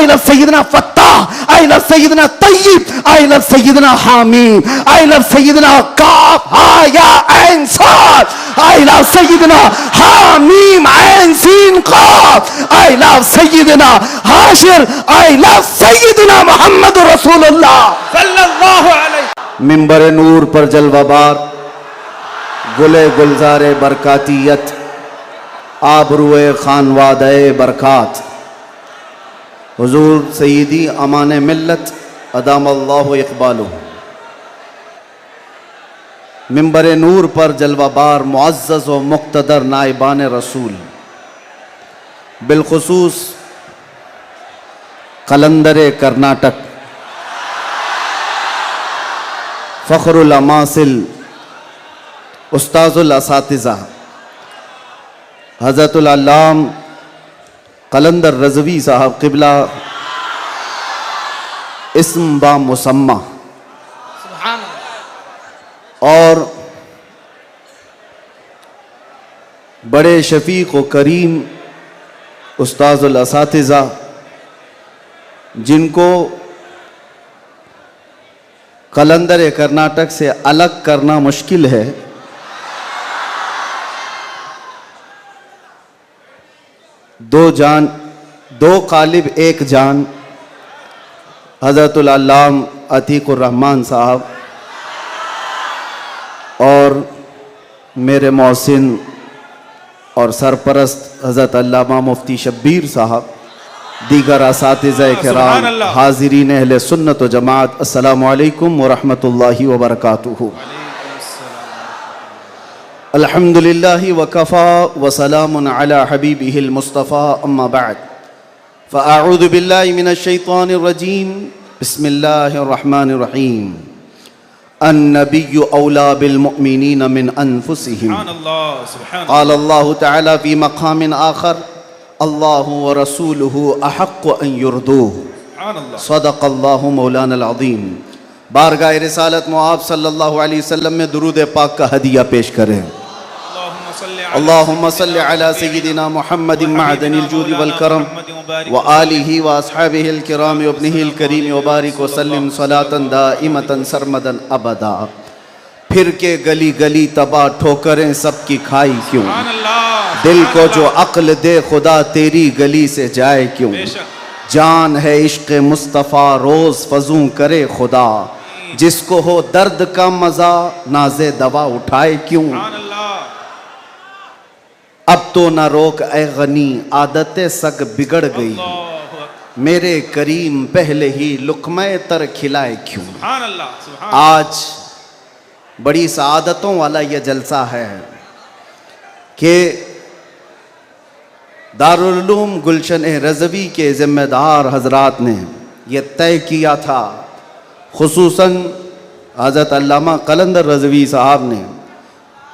I love Sayyidina Fattah, I love Sayyidina Tayyib, I love Sayyidina Hamid, I love Sayyidina Kaf, Ha, Ya, Ain, Sad, I love Sayyidina Hamim, Ain, Sin, Qaf, I love Sayyidina Hashir, I love Sayyidina Muhammad Rasulullah सल्लल्लाहु अलैहि। मिंबर नूर पर जलवाबार गुले गुलजारे बरकातियत आबरूए खानवादे बरकात हुजूर सईदी अमान मिल्लत अदामल्लाहु इक़बालुहु। मिंबर नूर पर जलवाबार मुअज़्ज़ज़ व मुक़्तदर नाइबान रसूल, बिलखुसूस कलंदर कर्नाटक, फ़ख्रुल अमासिल, उस्ताज़ुल असातिज़ा हज़रतुल अल्लाम कलंदर रज़वी साहब क़िबला इस्म बा मुसम्मा, और बड़े शफ़ीक़ व करीम उस्ताज़ुल असातिज़ा जिनको कलंदर कर्नाटक से अलग करना मुश्किल है, दो जान दो कालिब एक जान हज़रतुल अल्लाम अतीकुर रहमान साहब और मेरे मोहसिन और सरपरस्त हज़रत अल्लामा मुफ्ती शब्बीर साहब, दीगर असातिज़ा किराम, हाज़िरीन अहले सुन्नत व जमात, अस्सलामु अलैकुम व रहमतुल्लाहि व बरकातुहू। अल्हम्दुलिल्लाहि व कफ़ा व सलामुन अला हबीबिहिल मुस्तफ़ा, अम्मा बअद, फ़अऊज़ु बिल्लाहि मिनश शैतानिर रजीम, बिस्मिल्लाहिर रहमानिर रहीम। अन्नबिय्यु औला बिल मुअमिनीन मिन अनफुसिहिम, क़ाल अल्लाहु तआला फ़ी मक़ामिन आख़र, अल्लाहु व रसूलुहु अहक़्क़ु अन युरदूहु, सदक़ल्लाहु मौलानल अज़ीम। बारगाह रिसालत मुआब सल्लल्लाहु अलैहि वसल्लम में दुरूद पाक का हदिया पेश करें। अल्लाहुम्मा सल्लि अला सय्यिदिना मुहम्मदिन मअदनिल जूदि वल करम व आलिहि व अस्हाबिहिल किराम व इब्निहिल करीम व बारिक व सल्लिम सलातन दाइमतन सरमदन अबदा। फिर के गली गली तबाह ठोकरें सबकी खाई क्यों, दिल को जो अक्ल दे खुदा तेरी गली से जाए क्यों। जान है इश्क़ मुस्तफ़ा रोज़ फजूं करे खुदा, जिसको हो दर्द का मज़ा नाज़े दवा उठाए क्यों। अब तो न रोक ए गनी आदतें सग बिगड़ गई, मेरे करीम पहले ही लुक़्मे तर खिलाए क्यों। आज बड़ी सआदतों वाला यह जलसा है कि दारुल उलूम गुलशन रज़वी के ज़िम्मेदार हज़रात ने यह तय किया था, खुसूसन हज़रत अल्लामा कलंदर रज़वी साहब ने,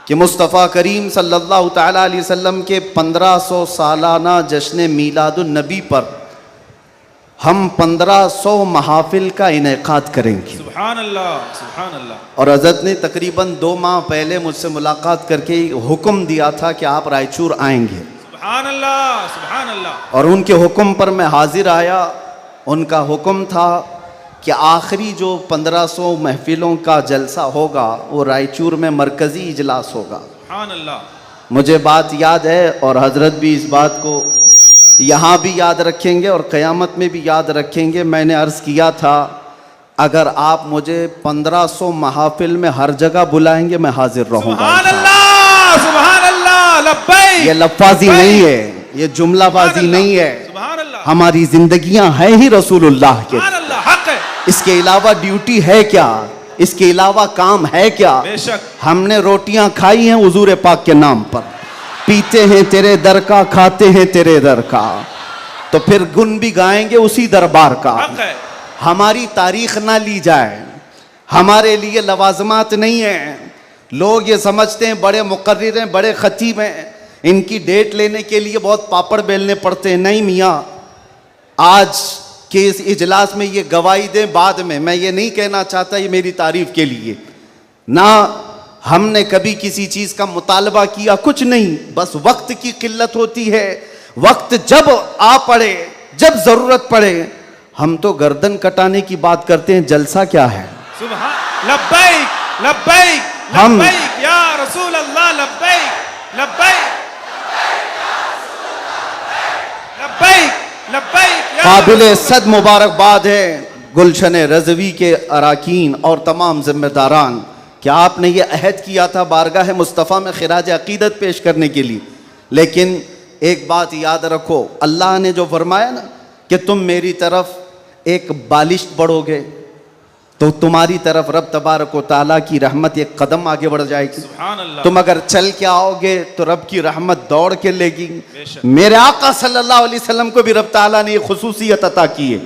कि मुस्तफ़ा करीम सल्लल्लाहु तआला अलैहि वसल्लम के 1500 सालाना जश्न मीलादुन नबी पर हम 1500 महाफिल का इनेकाद करेंगे। सुभान अल्लाह, सुभान अल्लाह। और हज़रत ने तकरीबन 2 माह पहले मुझसे मुलाकात करके हुक्म दिया था कि आप रायचूर आएंगे। सुभान अल्लाह, सुभान अल्लाह। और उनके हुक्म पर मैं हाजिर आया। उनका हुक्म था कि आखिरी जो 1500 महफिलों का जलसा होगा वो रायचूर में मरकज़ी इजलास होगा। सुभान अल्लाह। मुझे बात याद है और हज़रत भी इस बात को यहाँ भी याद रखेंगे और क़यामत में भी याद रखेंगे। मैंने अर्ज़ किया था, अगर आप मुझे 1500 महाफिल में हर जगह बुलाएंगे मैं हाजिर रहूँगा। सुभान अल्लाह, सुभान अल्लाह, लब्बैक। ये लफ्ज़ी नहीं है, ये जुमलाबाजी नहीं है, सुभान अल्लाह। हमारी जिंदगियां हैं ही रसूलुल्लाह के। सुभान अल्लाह, हक है। इसके अलावा ड्यूटी है क्या, इसके अलावा काम है क्या। बेशक हमने रोटियां खाई हैं हुजूर पाक के नाम पर, पीते हैं तेरे दर का, खाते हैं तेरे दर का, तो फिर गुन भी गाएंगे उसी दरबार का। हक है। हमारी तारीख ना ली जाए, हमारे लिए लवाजमात नहीं है। लोग ये समझते हैं बड़े मुकर्रिर हैं, बड़े खतीब हैं, इनकी डेट लेने के लिए बहुत पापड़ बेलने पड़ते हैं। नहीं मियाँ, आज के इस इजलास में ये गवाही दें बाद में। मैं ये नहीं कहना चाहता ये मेरी तारीफ के लिए, ना हमने कभी किसी चीज़ का मुतालबा किया, कुछ नहीं, बस वक्त की किल्लत होती है। वक्त जब आ पड़े, जब जरूरत पड़े हम तो गर्दन कटाने की बात करते हैं, जलसा क्या है। सुभान लब्बैक लब्बैक हम- लब्बैक या रसूल अल्लाह लब्बैक लब्बैक लब्बैक लब्बैक या काबिल रसूल सद मुबारकबाद है गुलशन रजवी के अराकीन और तमाम जिम्मेदारान। क्या आपने ये अहद किया था बारगाह मुस्तफ़ा में खिराज अकीदत पेश करने के लिए, लेकिन एक बात याद रखो, अल्लाह ने जो फरमाया ना कि तुम मेरी तरफ एक बालिश बढ़ोगे तो तुम्हारी तरफ रब तबारक व ताला की रहमत एक कदम आगे बढ़ जाएगी। सुभान अल्लाह। तुम अगर चल के आओगे तो रब की रहमत दौड़ के लेगी। बेशक। मेरे आका सल्लल्लाहु अलैहि वसल्लम को भी रब ताला ने ये खुसूसियत अता की है।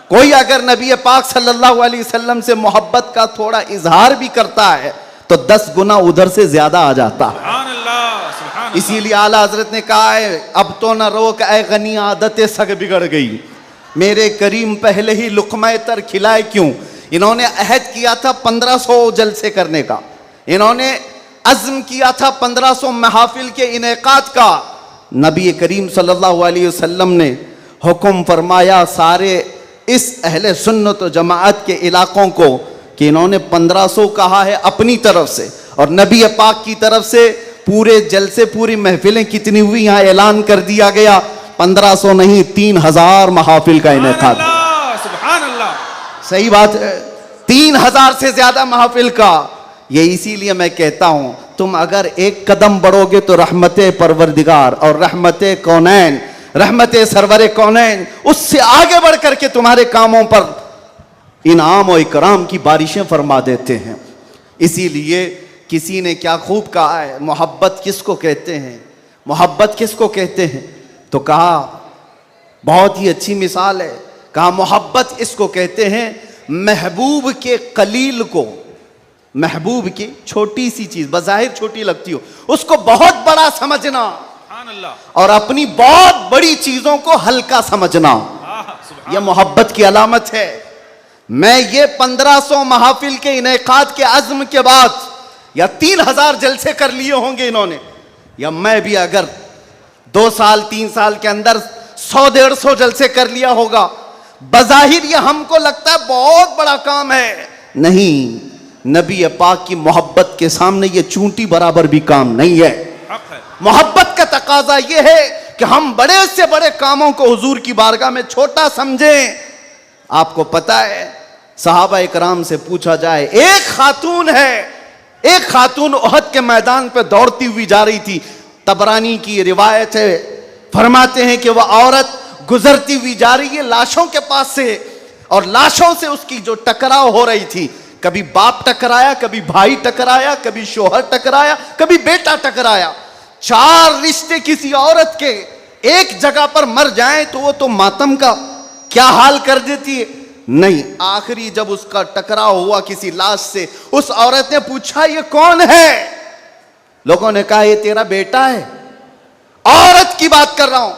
कोई अगर नबी पाक सल्लल्लाहु अलैहि वसल्लम से मोहब्बत का थोड़ा इजहार भी करता है तो 10 गुना उधर से ज्यादा आ जाता है। सुभान अल्लाह सुभान अल्लाह। इसीलिए आला हजरत ने कहा है, अब तो न रोक ऐ गनी आदतें सग बिगड़ गई, मेरे करीम पहले ही लुक़मा तर खिलाए क्यों। इन्होंने अहद किया था 1500 जलसे करने का, इन्होंने अज़्म किया था 1500 महफिल के इनेकाद का। नबी करीम सल्लल्लाहु अलैहि वसल्लम ने हुक्म फरमाया सारे इस अहले सुन्नत व जमाअत के इलाकों को कि इन्होंने 1500 कहा है अपनी तरफ से, और नबी पाक की तरफ से पूरे जलसे पूरी महफिलें कितनी हुई यहाँ ऐलान कर दिया गया, 1500 नहीं 3000 महफिल का इनेकाद। सुभान अल्लाह। सही बात है, 3000 से ज्यादा महफिल का। ये इसीलिए मैं कहता हूं तुम अगर एक कदम बढ़ोगे तो रहमत परवरदिगार और रहमत कौनैन, रहमत सरवर कौनैन उससे आगे बढ़ करके तुम्हारे कामों पर इनाम और इकराम की बारिशें फरमा देते हैं। इसीलिए किसी ने क्या खूब कहा है, मोहब्बत किसको कहते हैं, मोहब्बत किसको कहते हैं, तो कहा बहुत ही अच्छी मिसाल है, कहा मोहब्बत इसको कहते हैं महबूब के कलील को, महबूब की छोटी सी चीज बज़ाहिर छोटी लगती हो उसको बहुत बड़ा समझना सुभान अल्लाह। और अपनी बहुत बड़ी चीजों को हल्का समझना, सुभान यह मोहब्बत की अलामत है। मैं ये 1500 महफिल के इनेकाद के अज़्म के बाद या 3000 जलसे कर लिए होंगे इन्होंने, या मैं भी अगर 2 साल 3 साल के अंदर 100-150 जलसे कर लिया होगा, बज़ाहिर ये हमको लगता है बहुत बड़ा काम है, नहीं, नबी पाक की मोहब्बत के सामने ये चूंटी बराबर भी काम नहीं है। हक है। मोहब्बत का तकाजा ये है कि हम बड़े से बड़े कामों को हुजूर की बारगाह में छोटा समझें। आपको पता है सहाबा इकराम से पूछा जाए, एक खातून है, एक खातून उहद के मैदान पे दौड़ती हुई जा रही थी, तबरानी की रिवायत है, फरमाते हैं कि वह औरत गुजरती हुई जा रही है लाशों के पास से, और लाशों से उसकी जो टकराव हो रही थी, कभी बाप टकराया, कभी भाई टकराया, कभी शोहर टकराया, कभी बेटा टकराया। 4 रिश्ते किसी औरत के एक जगह पर मर जाएं तो वो तो मातम का क्या हाल कर देती है। नहीं, आखिरी जब उसका टकराव हुआ किसी लाश से, उस औरत ने पूछा ये कौन है, लोगों ने कहा ये तेरा बेटा है। औरत की बात कर रहा हूं,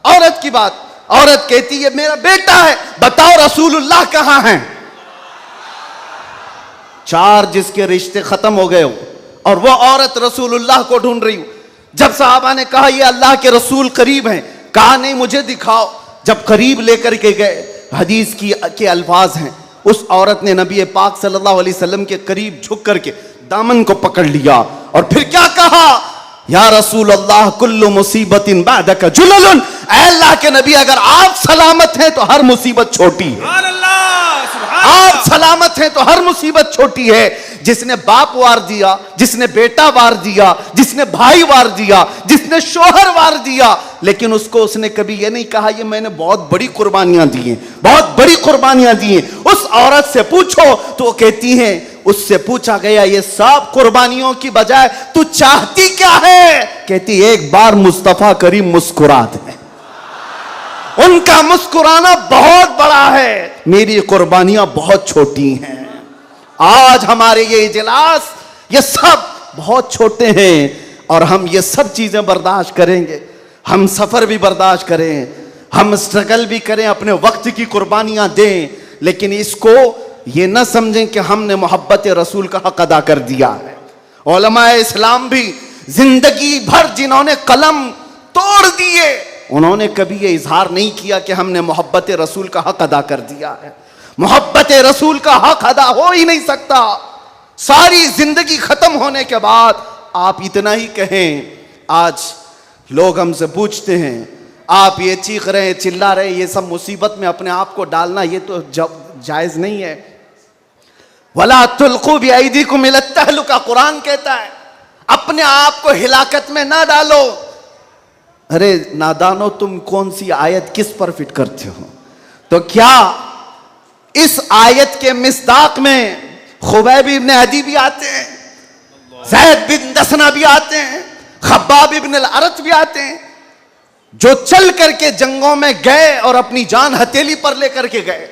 औरत की बात। औरत कहती है मेरा बेटा है, बताओ रसूलुल्लाह कहां हैं। 4 जिसके रिश्ते खत्म हो गए हो और वो औरत रसूलुल्लाह को ढूंढ रही हो। जब साहबा ने कहा ये अल्लाह के रसूल करीब हैं, कहा नहीं मुझे दिखाओ। जब करीब लेकर के गए, हदीस की के अल्फाज हैं, उस औरत ने नबी पाक सल्लल्लाहु अलैहि वसल्लम के करीब झुक करके दामन को पकड़ लिया और फिर क्या कहा, या रसूल अल्लाह कुल्लु मुसीबतिन बादका जुललुन, ऐ अल्लाह के नबी अगर आप सलामत हैं तो हर मुसीबत छोटी है। सुभान अल्लाह सुभान आप अल्लाह। सलामत हैं तो हर मुसीबत छोटी है। जिसने बाप वार दिया, जिसने बेटा वार दिया, जिसने भाई वार दिया, जिसने शोहर वार दिया, लेकिन उसको उसने कभी ये नहीं कहा ये मैंने बहुत बड़ी कुर्बानियां दी हैं, बहुत बड़ी कुर्बानियां दी हैं। उस औरत से पूछो तो वो कहती हैं, उससे पूछा गया ये सब कुर्बानियों की बजाय तू चाहती क्या है, कहती एक बार मुस्तफा करीम मुस्कुरा दे। उनका मुस्कुराना बहुत बड़ा है, मेरी कुर्बानियां बहुत छोटी हैं। आज हमारे ये इजलास ये सब बहुत छोटे हैं और हम ये सब चीजें बर्दाश्त करेंगे, हम सफर भी बर्दाश्त करें, हम स्ट्रगल भी करें, अपने वक्त की कुर्बानियां दें, लेकिन इसको ये न समझें कि हमने मोहब्बत रसूल का हक अदा कर दिया है। उलमाए इस्लाम भी जिंदगी भर जिन्होंने कलम तोड़ दिए, उन्होंने कभी ये इजहार नहीं किया कि हमने मोहब्बत रसूल का हक अदा कर दिया है। मोहब्बत रसूल का हक अदा हो ही नहीं सकता। सारी जिंदगी खत्म होने के बाद आप इतना ही कहें। आज लोग हमसे पूछते हैं, आप ये चीख रहे हैं, चिल्ला रहे हैं, ये सब मुसीबत में अपने आप को डालना ये तो जायज नहीं है। वला तुल्कू बिअयदीकुम इला तहलुका, कुरान कहता है अपने आप को हिलाकत में ना डालो। अरे नादानो, तुम कौन सी आयत किस पर फिट करते हो? तो क्या इस आयत के मिस्दाक में खुबैब इब्न अदी भी आते हैं, ज़ैद बिन दसना भी आते हैं, खब्बाब इब्न अल-अरत भी आते हैं, जो चल करके जंगों में गए और अपनी जान हथेली पर लेकर के गए।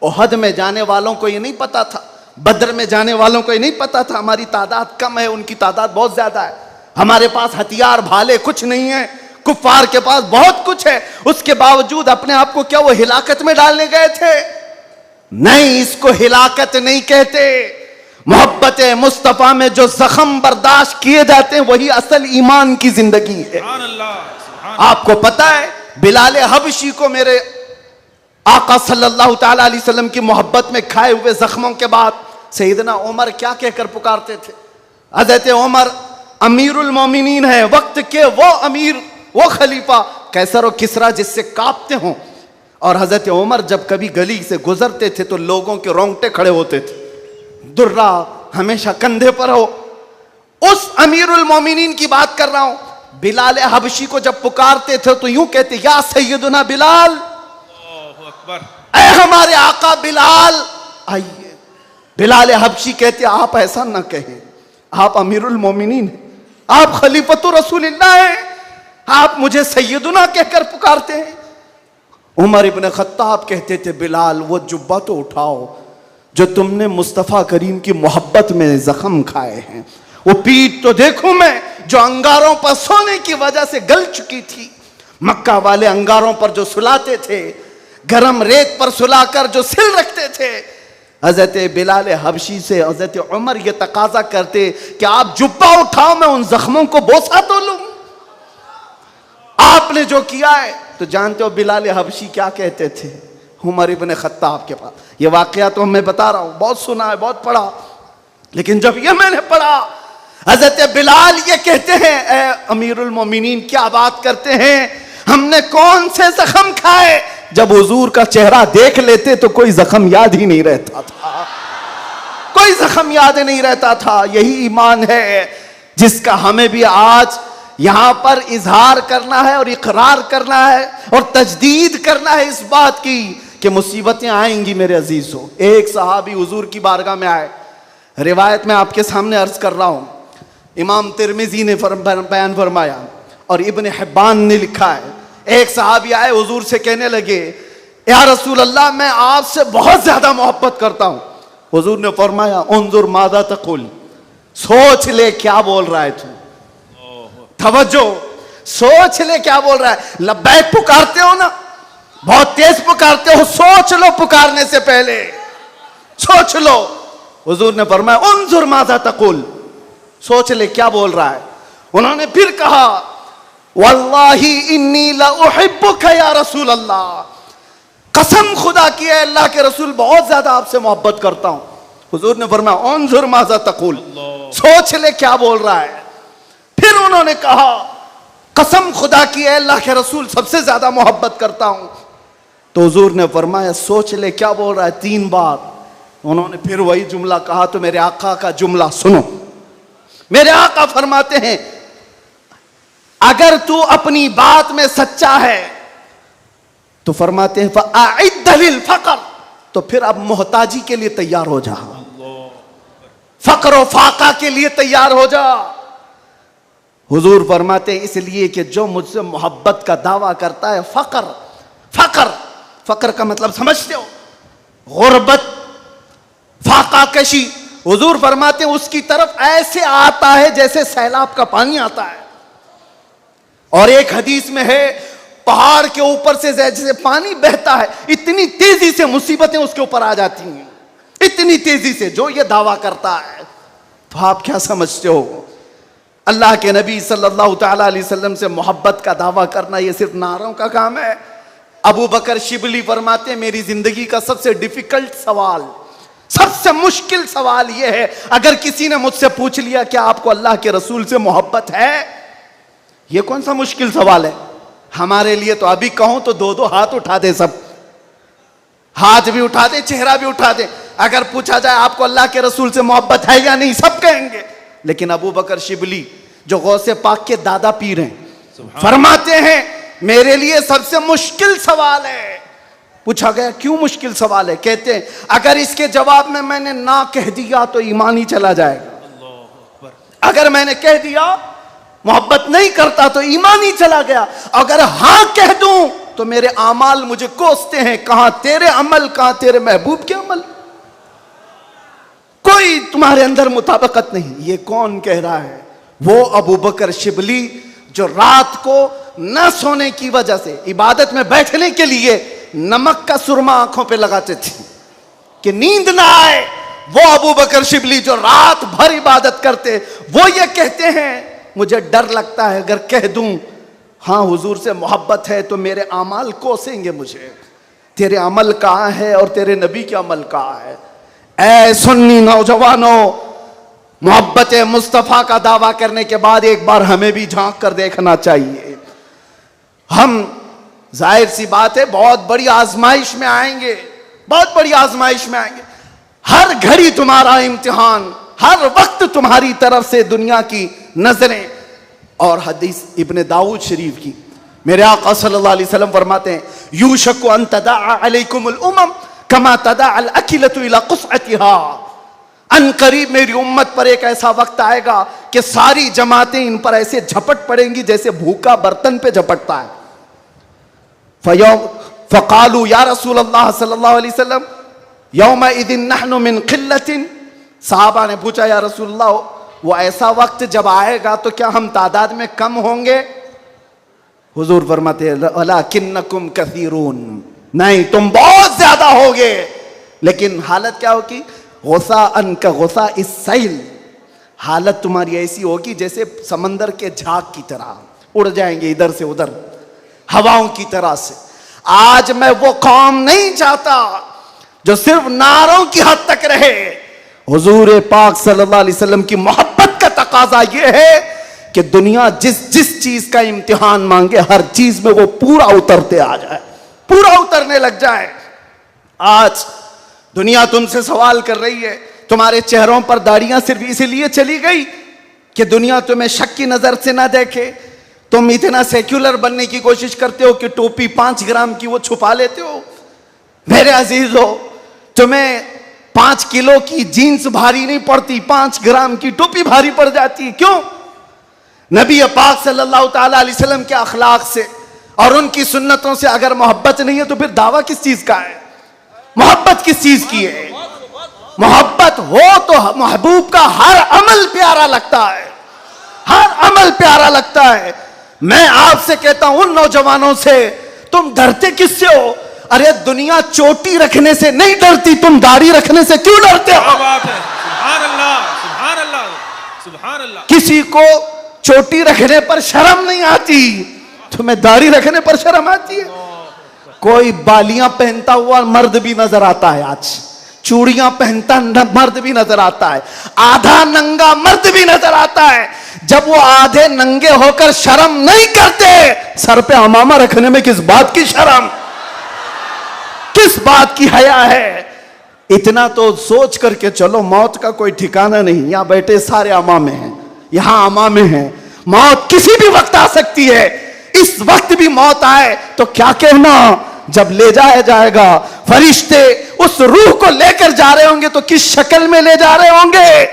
ओहद में जाने वालों को ये नहीं पता था, बद्र में जाने वालों को ये नहीं पता था हमारी तादाद कम है, उनकी तादाद बहुत ज्यादा है, हमारे पास हथियार भाले कुछ नहीं है, कुफ्फार के पास बहुत कुछ है। उसके बावजूद अपने आप को क्या वो हिलाकत में डालने गए थे? नहीं, इसको हिलाकत नहीं कहते। मोहब्बत मुस्तफा में जो जख्म बर्दाश्त किए जाते हैं वही असल ईमान की जिंदगी है। आपको पता है बिलाल हबशी को मेरे आका सल्लल्लाहु ताला अलैहि वसल्लम की मोहब्बत में खाए हुए जख्मों के बाद सैयदना उमर क्या कहकर पुकारते थे? हज़रत उमर अमीरुल मोमिनीन है, वक्त के वो अमीर, वो खलीफा, कैसर और किसरा जिससे कांपते हों। और हज़रत उमर जब कभी गली से गुजरते थे तो लोगों के रोंगटे खड़े होते थे, दुर्रा हमेशा कंधे पर हो। उस अमीरुल मोमिनीन की बात कर रहा हूं। बिलाल हबशी को जब पुकारते थे तो यूं कहते, या सैयदुना बिलाल, ऐ हमारे आका बिलाल आइए। बिलाल हबशी कहते, आप ऐसा ना कहें, आप अमीरुल मोमिनीन हैं, आप खलीफतुर रसूलिल्लाह हैं, आप मुझे सैयदुना कहकर पुकारते हैं। उमर इब्न खत्ताब कहते थे, बिलाल वो जुब्बा तो उठाओ जो तुमने मुस्तफ़ा करीम की मोहब्बत में जख्म खाए हैं, वो पीठ तो देखूं मैं जो अंगारों पर सोने की वजह से गल चुकी थी। मक्का वाले अंगारों पर जो सुलाते थे, गरम रेत पर सुलाकर जो सिल रखते थे। हजरत बिलाल हबशी से हजरत उमर ये तकाजा करते कि आप जुब्बा उठाओ, मैं उन जख्मों को बोसा तो लूं। आपने जो किया है तो जानते हो बिलाल हबशी क्या कहते थे उमर इब्न खत्ताब के पास? ये वाकया तो मैं बता रहा हूं, बहुत सुना है, बहुत पढ़ा, लेकिन जब ये मैंने पढ़ा, हजरत बिलाल ये कहते हैं, ए अमीरुल मोमिनीन क्या बात करते हैं, हमने कौन से जख्म खाए? जब हुजूर का चेहरा देख लेते तो कोई जख्म याद ही नहीं रहता था, कोई जख्म याद नहीं रहता था। यही ईमान है जिसका हमें भी आज यहां पर इजहार करना है और इकरार करना है और तजदीद करना है इस बात की कि मुसीबतें आएंगी मेरे अजीजों। एक सहाबी हुजूर की बारगाह में आए, रिवायत में आपके सामने अर्ज कर रहा हूं, इमाम तिरमिजी ने बयान फरमाया और इब्न हिब्बान ने लिखा है। एक सहाबी आए, हुजूर से कहने लगे, या रसूल अल्लाह, मैं आपसे बहुत ज्यादा मोहब्बत करता हूं। हुजूर ने फरमाया, उन्जुर मादा तकुल, सोच ले क्या बोल रहा है तू, तवज्जो, सोच ले क्या बोल रहा है। लब्बैक पुकारते हो ना, बहुत तेज पुकारते हो, सोच लो पुकारने से पहले, सोच लो। हुजूर ने फरमाया, उन्जुर मादा तकुल, सोच ले क्या बोल रहा है। उन्होंने फिर कहा, वल्लाही इन्नी ला उहिब्बुका या रसूल अल्लाह, कसम खुदा की है अल्लाह के रसूल बहुत ज्यादा आपसे मोहब्बत करता हूं। हुजूर ने फरमाया, उन्जुर मादा तकुल, सोच ले क्या बोल रहा है। फिर उन्होंने कहा, कसम खुदा की है अल्लाह के रसूल सबसे ज्यादा मोहब्बत करता हूं। तो हुजूर ने फरमाया, सोच ले क्या बोल रहा है, 3 बार। उन्होंने फिर वही जुमला कहा। तो मेरे आका का जुमला सुनो, मेरे आका फरमाते हैं, अगर तू अपनी बात में सच्चा है तो फरमाते हैं फ़अइद्द लिल फ़क़र, तो फिर अब मोहताजी के लिए तैयार हो जा, फक्र और फाका के लिए तैयार हो जा। हुजूर फरमाते हैं, इसलिए कि जो मुझसे मोहब्बत का दावा करता है, फक्र, फक्र, फक्र का मतलब समझते हो, गुर्बत, फाका कशी। हुजूर फरमाते हैं उसकी तरफ ऐसे आता है जैसे सैलाब का पानी आता है। और एक हदीस में है, पहाड़ के ऊपर से जैसे पानी बहता है, इतनी तेजी से मुसीबतें उसके ऊपर आ जाती हैं, इतनी तेजी से, जो ये दावा करता है। तो आप क्या समझते हो? अल्लाह के नबी सल्लल्लाहु ताला अलैहि वसल्लम से मोहब्बत का दावा करना ये सिर्फ नारों का काम है। अबू बकर शिबली फरमाते, मेरी जिंदगी का सबसे डिफिकल्ट सवाल, सबसे मुश्किल सवाल यह है, अगर किसी ने मुझसे पूछ लिया कि आपको अल्लाह के रसूल से मोहब्बत है, यह कौन सा मुश्किल सवाल है हमारे लिए। तो अभी कहूं तो दो दो हाथ उठा दे, सब हाथ भी उठा दे, चेहरा भी उठा दे। अगर पूछा जाए आपको अल्लाह के रसूल से मोहब्बत है या नहीं, सब कहेंगे। लेकिन अबू बकर शिबली जो गौसे पाक के दादा पीर हैं, फरमाते हैं मेरे लिए सबसे मुश्किल सवाल है। पूछा गया क्यों मुश्किल सवाल है? कहते हैं अगर इसके जवाब में मैंने ना कह दिया तो ईमान ही चला जाएगा। अगर मैंने कह दिया मोहब्बत नहीं करता तो ईमान ही चला गया। अगर हां कह दूं तो मेरे आमाल मुझे कोसते हैं, कहां तेरे अमल, कहां तेरे महबूब के अमल, कोई तुम्हारे अंदर मुताबिकत नहीं। ये कौन कह रहा है? वो अबू बकर शिबली जो रात को न सोने की वजह से इबादत में बैठने के लिए नमक का सुरमा आंखों पे लगाते थे कि नींद ना आए। वो अबू बकर शिबली जो रात भर इबादत करते, वो ये कहते हैं मुझे डर लगता है अगर कह दूं हां हुजूर से मोहब्बत है तो मेरे अमाल कोसेंगे मुझे। तेरे अमल कहां है और तेरे नबी के अमल कहां है? ऐ सुन्नी नौजवानों, मोहब्बत मुस्तफ़ा का दावा करने के बाद एक बार हमें भी झांक कर देखना चाहिए। हम जाहिर सी बात है बहुत बड़ी आजमाइश में आएंगे, बहुत बड़ी आजमाइश में आएंगे। हर घड़ी तुम्हारा इम्तिहान, हर वक्त तुम्हारी तरफ से दुनिया की नजरें। और हदीस इब्ने दाऊद शरीफ की मेरे आका सल्लल्लाहु अलैहि वसल्लम फरमाते हैं यूशकु अन तदा अलैकुमुल उमम कमा तदा अल अकिलतु इला कुसअतिहा। अन करीब मेरी उम्मत पर एक ऐसा वक्त आएगा कि सारी जमातें इन पर ऐसे झपट पड़ेंगी जैसे भूखा बर्तन पे झपटता है। फ़क़ालू या रसूल अल्लाह सल्लल्लाहु अलैहि वसल्लम यौमइदिन नहनु मिन क़िल्लतिन। साहबा ने पूछा या रसूल अल्लाह, वो ऐसा वक्त जब आएगा तो क्या हम तादाद में कम होंगे? हुजूर फरमाते हैं वलाकिन्नकुम कसीरून, नहीं तुम बहुत ज्यादा होगे। लेकिन हालत क्या होगी? गुस्सा अन का गुस्सा इस सैल, हालत तुम्हारी ऐसी होगी जैसे समंदर के झाग की तरह उड़ जाएंगे इधर से उधर हवाओं की तरह से। आज मैं वो कौम नहीं चाहता जो सिर्फ नारों की हद तक रहे। हुजूर पाक सल्लल्लाहु अलैहि वसल्लम की मोहब्बत का तकाजा यह है कि दुनिया जिस जिस चीज का इम्तिहान मांगे हर चीज में वो पूरा उतरते आ जाए, पूरा उतरने लग जाए। आज दुनिया तुमसे सवाल कर रही है, तुम्हारे चेहरों पर दाढ़ियां सिर्फ इसलिए चली गई कि दुनिया तुम्हें शक की नजर से ना देखे। तुम इतना सेक्युलर बनने की कोशिश करते हो कि टोपी 5 ग्राम की वो छुपा लेते हो। मेरे अजीजों, तुम्हें 5 किलो की जीन्स भारी नहीं पड़ती, 5 ग्राम की टोपी भारी पड़ जाती है। क्यों? नबी पाक सल्लल्लाहु ताला अलैहि वसल्लम के अखलाक से और उनकी सुन्नतों से अगर मोहब्बत नहीं है तो फिर दावा किस चीज का है? मोहब्बत किस चीज की है? मोहब्बत हो तो महबूब का हर अमल प्यारा लगता है, हर अमल प्यारा लगता है। मैं आपसे कहता हूं उन नौजवानों से, तुम डरते किससे हो? अरे दुनिया चोटी रखने से नहीं डरती, तुम दाढ़ी रखने से क्यों डरते हो? क्या बात है, सुभान अल्लाह, सुभान अल्लाह, सुभान अल्लाह। किसी को चोटी रखने पर शर्म नहीं आती, तुम्हें दाढ़ी रखने पर शर्म आती है। कोई बालियां पहनता हुआ मर्द भी नजर आता है, आज चूड़ियां पहनता मर्द भी नजर आता है, आधा नंगा मर्द भी नजर आता है। जब वो आधे नंगे होकर शर्म नहीं करते, सर पे अमामा रखने में किस बात की शर्म, किस बात की हया है? इतना तो सोच करके चलो, मौत का कोई ठिकाना नहीं। यहां बैठे सारे अमामे हैं, यहां अमामे हैं, मौत किसी भी वक्त आ सकती है। इस वक्त भी मौत आए तो क्या कहना, जब ले जाया जाएगा फरिश्ते उस रूह को लेकर जा रहे होंगे तो किस शक्ल में ले जा रहे होंगे?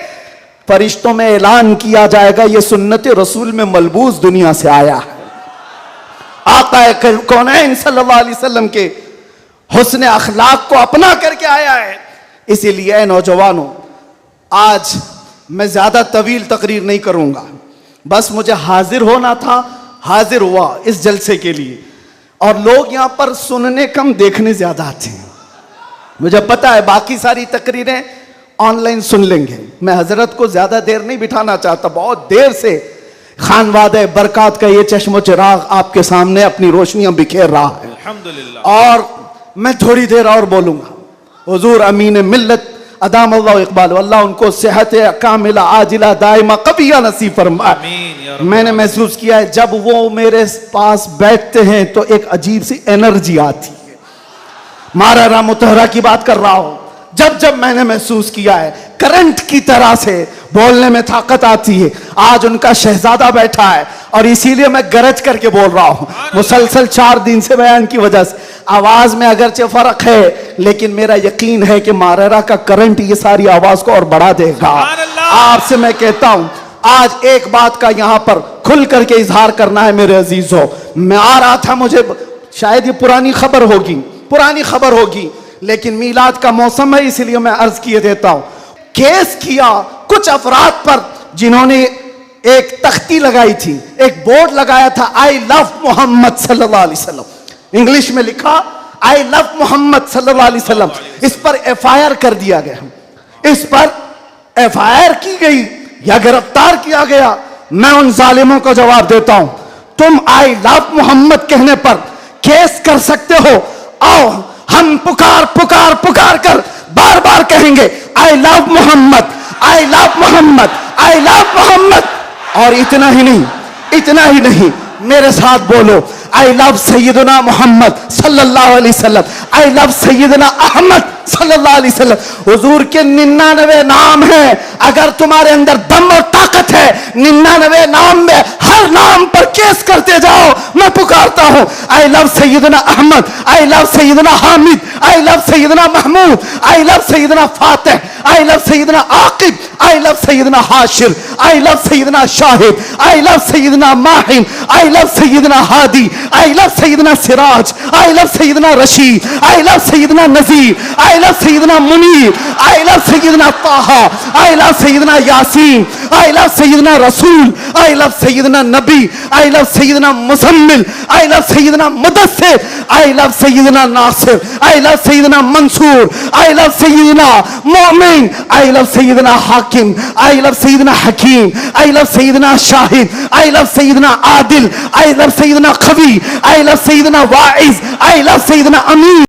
फरिश्तों में ऐलान किया जाएगा ये सुन्नत रसूल में मलबूस दुनिया से आया है, आका कौनैन सल्लल्लाहु अलैहि वसल्लम के हुस्न अखलाक को अपना करके आया है। इसीलिए नौजवानों, आज मैं ज्यादा तवील तकरीर नहीं करूंगा, बस मुझे हाजिर होना था, हाजिर हुआ इस जलसे के लिए। और लोग यहां पर सुनने कम, देखने ज्यादा आते हैं। मुझे पता है बाकी सारी तकरीरें ऑनलाइन सुन लेंगे। मैं हजरत को ज्यादा देर नहीं बिठाना चाहता, बहुत देर से खानवादे बरकत का ये चश्मो चिराग आपके सामने अपनी रोशनियां बिखेर रहा है। अल्हम्दुलिल्लाह। और मैं थोड़ी देर और बोलूंगा। हुजूर अमीन मिल्लत अदाम अल्लाह इकबाल, अल्लाह उनको सेहत कामिला आजिला दाइमा कबिया नसीब फरमाए। आमीन या रब्बल मैंने महसूस किया है जब वो मेरे पास बैठते हैं तो एक अजीब सी एनर्जी आती है। मारा मुतहरा की बात कर रहा हूं। जब जब मैंने महसूस किया है करंट की तरह से बोलने में ताकत आती है। आज उनका शहजादा बैठा है और इसीलिए मैं गरज करके बोल रहा हूं। मुसलसल 4 दिन से बयान की वजह से आवाज में अगरचे फर्क है, लेकिन मेरा यकीन है कि मारेरा का करंट ये सारी आवाज को और बढ़ा देगा। आपसे मैं कहता हूं आज एक बात का यहां पर खुल करके इजहार करना है मेरे अजीजों। मैं आ रहा था, मुझे शायद ये पुरानी खबर होगी, लेकिन मीलाद का मौसम है इसलिए मैं अर्ज किए देता हूं। केस किया कुछ अफराद पर जिन्होंने एक तख्ती लगाई थी, एक बोर्ड लगाया था, आई लव मोहम्मद सल्लल्लाहु अलैहि वसल्लम। इंग्लिश में लिखा आई लव मोहम्मद सल्लल्लाहु अलैहि वसल्लम। इस पर एफआईआर कर दिया गया, इस पर एफआईआर की गई या गिरफ्तार किया गया। मैं उन जालिमों को जवाब देता हूं, तुम आई लव मोहम्मद कहने पर केस कर सकते हो। आओ हम पुकार पुकार पुकार कर बार बार कहेंगे I love Mohammad, I love Mohammad, I love Mohammad. और इतना ही नहीं, मेरे साथ बोलो आई लव सैयदना मोहम्मद सल्लल्लाहु अलैहि वसल्लम, आई लव सैयदना अहमद सल्लल्लाहु अलैहि वसल्लम। हुजूर के 99 नाम हैं। अगर तुम्हारे अंदर दम और ताकत है 99 नाम में हर नाम पर केस करते जाओ। मैं पुकारता हूं I love Sayyidina Ahmad, I love Sayyidina Hamid, I love Sayyidina Mahmood, I love Sayyidina Fatih, I love Sayyidina Aqib, I love Sayyidina Hashir, I love Syedna Shahid, I love Sayyidina Mahin, I love Sayyidina Hadi, I love Sayyidina Siraj, I love Sayyidina Rashid, I love Sayyidina Nazir, I love Sayyidina Munir, I love Sayyidina Taha, I love Sayyidina Yasin, I love Sayyidina Rasool, I love Syedna Nabi, I love Sayyidna Muzammil, I love Sayyidna Mudassir, I love Sayyidna Nasir, I love Sayyidna Mansoor, I love Sayyidna Momin, I love Sayyidna Hakim, I love Sayyidna Hakeem, I love Syedna Shahid, I love Sayyidna Adil, I love Sayyidna Qawi, I love Sayyidna Waiz, I love Sayyidna Amin.